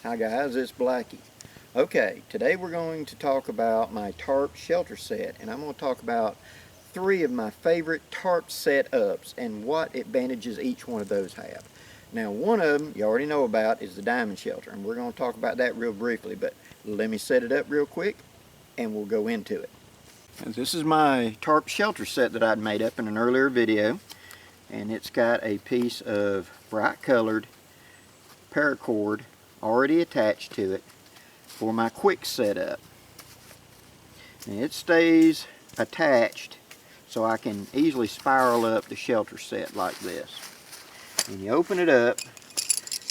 Hi guys, it's Blackie. Okay, today we're going to talk about my tarp shelter set, and I'm going to talk about 3 of my favorite tarp setups and what advantages each one of those have. Now, one of them you already know about is the diamond shelter, and we're going to talk about that real briefly, but let me set it up real quick and we'll go into it. And this is my tarp shelter set that I'd made up in an earlier video, and it's got a piece of bright colored paracord already attached to it for my quick setup. And it stays attached so I can easily spiral up the shelter set like this. When you open it up,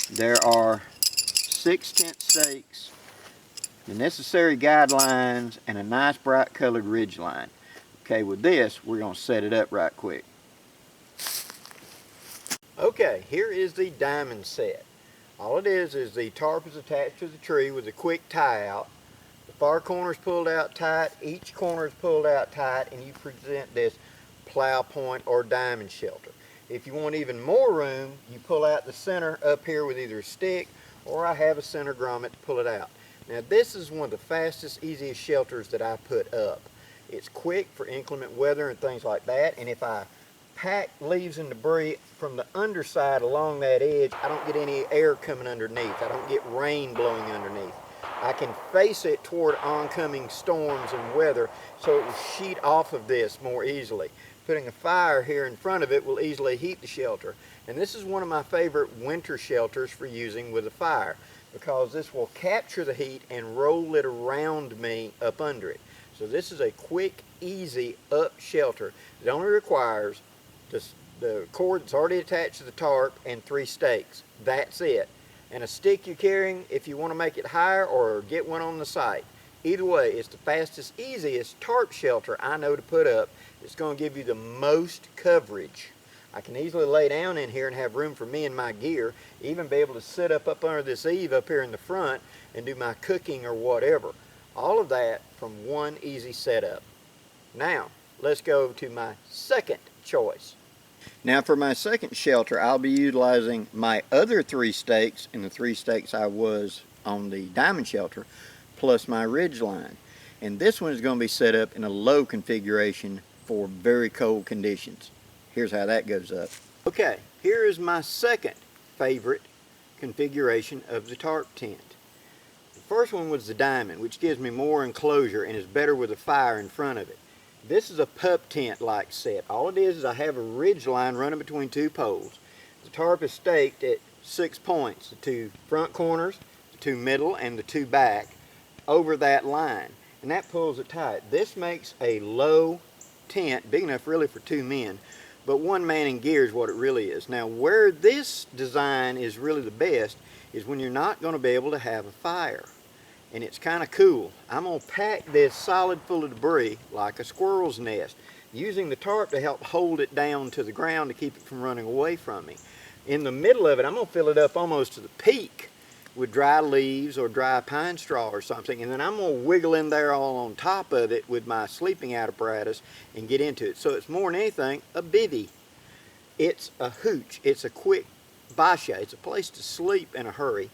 there are 6 tent stakes, the necessary guidelines, and a nice bright colored ridge line. Okay, with this we're going to set it up right quick. Okay, here is the diamond set. All it is the tarp is attached to the tree with a quick tie out. The far corner is pulled out tight, each corner is pulled out tight, and you present this plow point or diamond shelter. If you want even more room, you pull out the center up here with either a stick, or I have a center grommet to pull it out. Now this is one of the fastest, easiest shelters that I put up. It's quick for inclement weather and things like that, and if I pack leaves and debris from the underside along that edge, I don't get any air coming underneath. I don't get rain blowing underneath. I can face it toward oncoming storms and weather, so it will sheet off of this more easily. Putting a fire here in front of it will easily heat the shelter. And this is one of my favorite winter shelters for using with a fire, because this will capture the heat and roll it around me up under it. So this is a quick, easy up shelter that only requires the cord that's already attached to the tarp and 3 stakes. That's it. And a stick you're carrying if you want to make it higher, or get one on the site. Either way, it's the fastest, easiest tarp shelter I know to put up. It's going to give you the most coverage. I can easily lay down in here and have room for me and my gear, even be able to sit up under this eave up here in the front and do my cooking or whatever. All of that from one easy setup. Now, let's go to my second choice. Now for my second shelter, I'll be utilizing my other 3 stakes and the 3 stakes I was on the diamond shelter, plus my ridge line. And this one is going to be set up in a low configuration for very cold conditions. Here's how that goes up. Okay, here is my second favorite configuration of the tarp tent. The first one was the diamond, which gives me more enclosure and is better with a fire in front of it. This is a pup tent like set. All it is I have a ridge line running between 2 poles. The tarp is staked at 6 points, the 2 front corners, the 2 middle, and the 2 back over that line, and that pulls it tight. This makes a low tent, big enough really for 2 men, but 1 man in gear is what it really is. Now where this design is really the best is when you're not going to be able to have a fire. And it's kind of cool. I'm going to pack this solid full of debris like a squirrel's nest, using the tarp to help hold it down to the ground to keep it from running away from me. In the middle of it, I'm going to fill it up almost to the peak with dry leaves or dry pine straw or something, and then I'm going to wiggle in there all on top of it with my sleeping apparatus and get into it. So it's more than anything a bivvy. It's a hooch. It's a quick basha. It's a place to sleep in a hurry.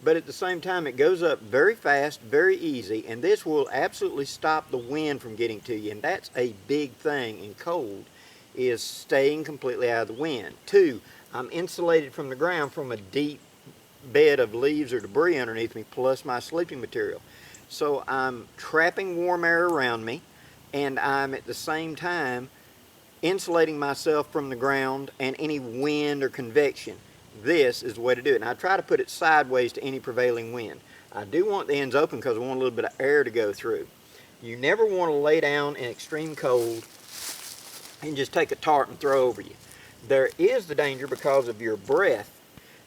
But at the same time, it goes up very fast, very easy, and this will absolutely stop the wind from getting to you. And that's a big thing in cold, is staying completely out of the wind. 2, I'm insulated from the ground from a deep bed of leaves or debris underneath me, plus my sleeping material. So I'm trapping warm air around me, and I'm at the same time insulating myself from the ground and any wind or convection. This is the way to do it. And I try to put it sideways to any prevailing wind. I do want the ends open because I want a little bit of air to go through. You never want to lay down in extreme cold and just take a tarp and throw over you. There is the danger because of your breath,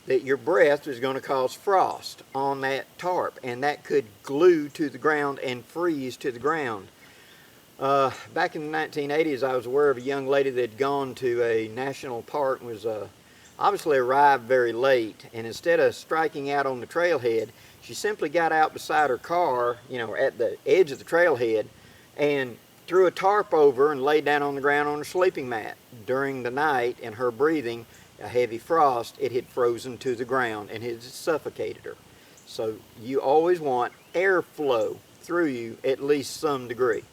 that your breath is going to cause frost on that tarp, and that could glue to the ground and freeze to the ground. Back in the 1980s, I was aware of a young lady that had gone to a national park and was obviously arrived very late, and instead of striking out on the trailhead, she simply got out beside her car, at the edge of the trailhead, and threw a tarp over and laid down on the ground on her sleeping mat. During the night, and her breathing a heavy frost, it had frozen to the ground and it had suffocated her. So you always want airflow through you at least some degree.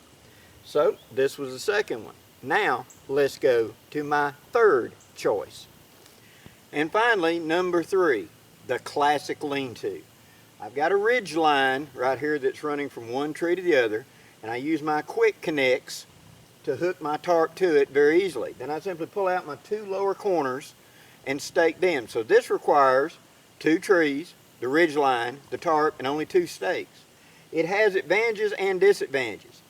So this was the second one. Now let's go to my third choice. And finally, number 3, the classic lean-to. I've got a ridgeline right here that's running from one tree to the other, and I use my quick connects to hook my tarp to it very easily. Then I simply pull out my 2 lower corners and stake them. So this requires 2 trees, the ridgeline, the tarp, and only 2 stakes. It has advantages and disadvantages.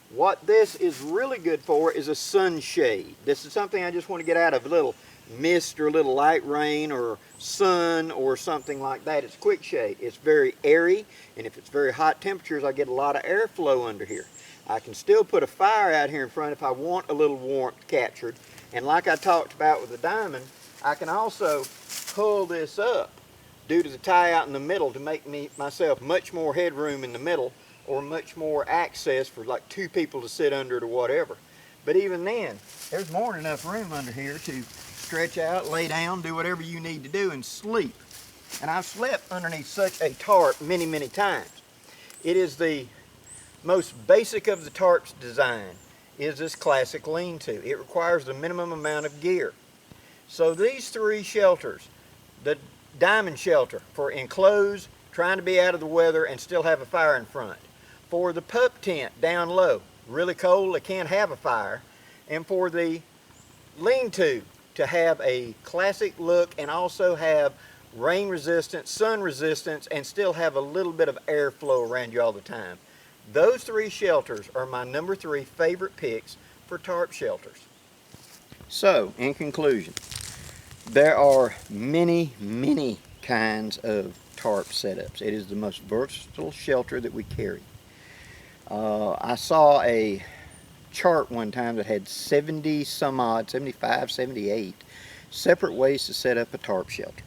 What this is really good for is a sunshade. This is something I just want to get out of, a little mist or a little light rain or sun or something like that. It's quick shade. It's very airy, and if it's very hot temperatures, I get a lot of airflow under here. I can still put a fire out here in front if I want a little warmth captured. And like I talked about with the diamond, I can also pull this up due to the tie out in the middle to make myself much more headroom in the middle, or much more access for like 2 people to sit under it or whatever. But even then, there's more than enough room under here to stretch out, lay down, do whatever you need to do and sleep. And I've slept underneath such a tarp many, many times. It is the most basic of the tarp's design, is this classic lean-to. It requires the minimum amount of gear. So these 3 shelters, the diamond shelter for enclosed, trying to be out of the weather and still have a fire in front. For the pup tent down low, really cold, they can't have a fire. And for the lean-to to have a classic look and also have rain resistance, sun resistance, and still have a little bit of airflow around you all the time. Those 3 shelters are my number 3 favorite picks for tarp shelters. So, in conclusion, there are many, many kinds of tarp setups. It is the most versatile shelter that we carry. I saw a chart one time that had 70 some odd, 75, 78 separate ways to set up a tarp shelter.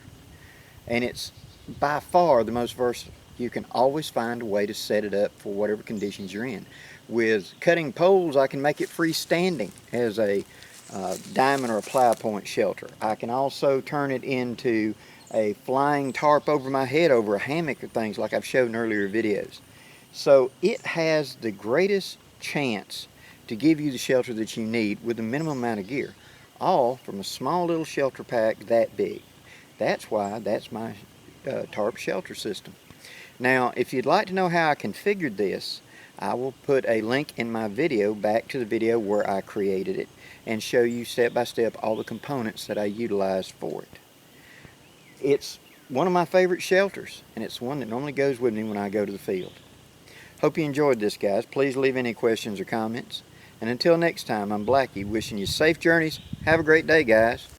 And it's by far the most versatile. You can always find a way to set it up for whatever conditions you're in. With cutting poles, I can make it freestanding as a diamond or a ply point shelter. I can also turn it into a flying tarp over my head over a hammock or things like I've shown in earlier videos. So it has the greatest chance to give you the shelter that you need with the minimum amount of gear, all from a small little shelter pack that big. That's why that's my tarp shelter system. Now, if you'd like to know how I configured this, I will put a link in my video back to the video where I created it and show you step by step all the components that I utilized for it. It's one of my favorite shelters, and it's one that normally goes with me when I go to the field. Hope you enjoyed this, guys. Please leave any questions or comments. And until next time, I'm Blackie, wishing you safe journeys. Have a great day, guys.